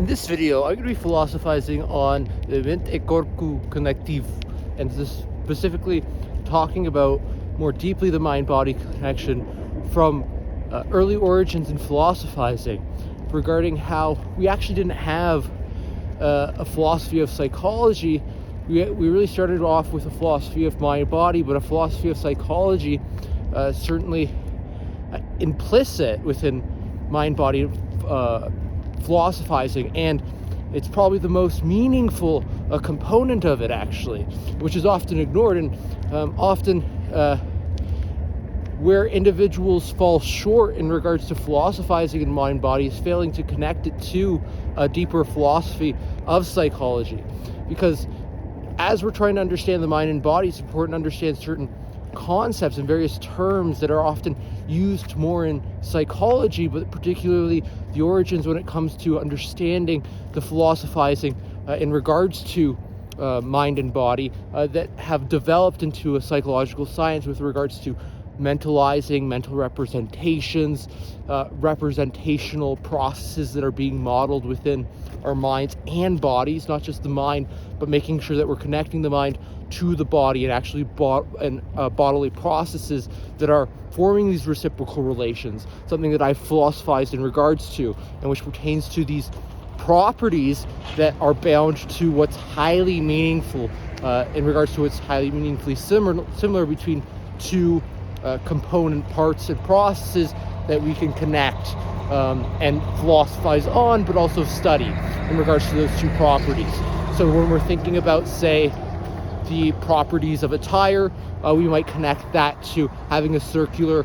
In this video, I'm going to be philosophizing on the mente e corpo connective, and specifically talking about more deeply the mind-body connection from early origins in philosophizing, regarding how we actually didn't have a philosophy of psychology. We really started off with a philosophy of mind-body, but a philosophy of psychology certainly implicit within mind-body philosophizing, and it's probably the most meaningful component of it, actually, which is often ignored, and often where individuals fall short in regards to philosophizing in mind-body is failing to connect it to a deeper philosophy of psychology. Because as we're trying to understand the mind and body, it's important to understand certain concepts and various terms that are often used more in psychology, but particularly the origins when it comes to understanding the philosophizing in regards to mind and body that have developed into a psychological science with regards to mentalizing, mental representations, representational processes that are being modeled within our minds and bodies, not just the mind, but making sure that we're connecting the mind to the body and actually bodily processes that are forming these reciprocal relations, something that I've philosophized in regards to, and which pertains to these properties that are bound to what's highly meaningful in regards to what's highly meaningfully similar between two component parts and processes that we can connect and philosophize on, but also study in regards to those two properties. So when we're thinking about, say, the properties of a tire, we might connect that to having a circular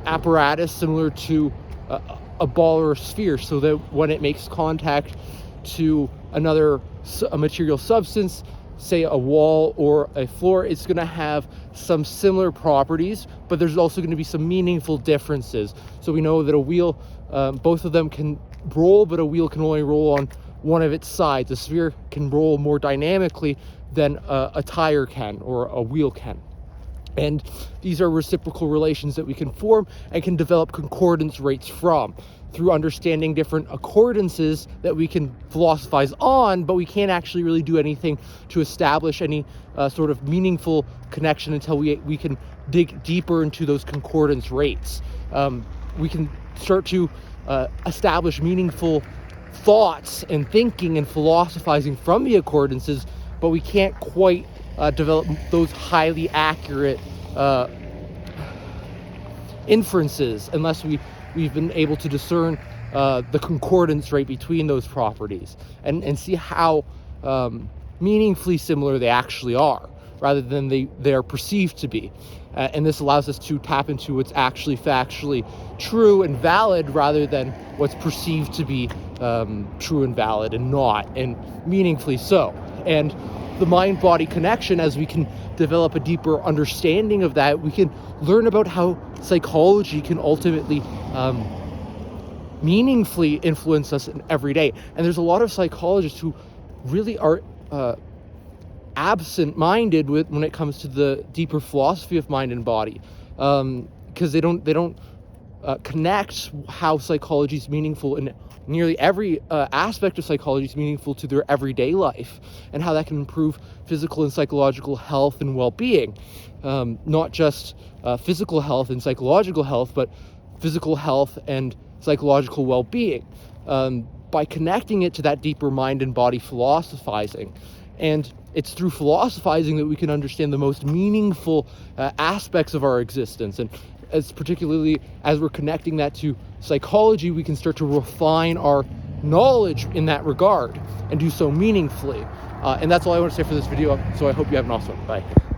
apparatus similar to a ball or a sphere, so that when it makes contact to a material substance, say a wall or a floor, it's going to have some similar properties, but there's also going to be some meaningful differences. So we know that a wheel, both of them can roll, but a wheel can only roll on one of its sides. A sphere can roll more dynamically than a tire can or a wheel can. And these are reciprocal relations that we can form and can develop concordance rates from through understanding different accordances that we can philosophize on, but we can't actually really do anything to establish any sort of meaningful connection until we can dig deeper into those concordance rates. We can start to establish meaningful thoughts and thinking and philosophizing from the accordances, but we can't quite develop those highly accurate inferences unless we've been able to discern the concordance rate between those properties and see how meaningfully similar they actually are, rather than they are perceived to be. And this allows us to tap into what's actually factually true and valid, rather than what's perceived to be true and valid and not, and meaningfully so. And the mind-body connection, as we can develop a deeper understanding of that, we can learn about how psychology can ultimately meaningfully influence us in every day. And there's a lot of psychologists who really are absent-minded when it comes to the deeper philosophy of mind and body, because they don't connect how psychology is meaningful in nearly every aspect of psychology is meaningful to their everyday life, and how that can improve physical and psychological health and well-being. Not just physical health and psychological health, but physical health and psychological well-being, by connecting it to that deeper mind and body philosophizing. And it's through philosophizing that we can understand the most meaningful aspects of our existence. And particularly as we're connecting that to psychology, we can start to refine our knowledge in that regard and do so meaningfully. And that's all I want to say for this video. So I hope you have an awesome one. Bye.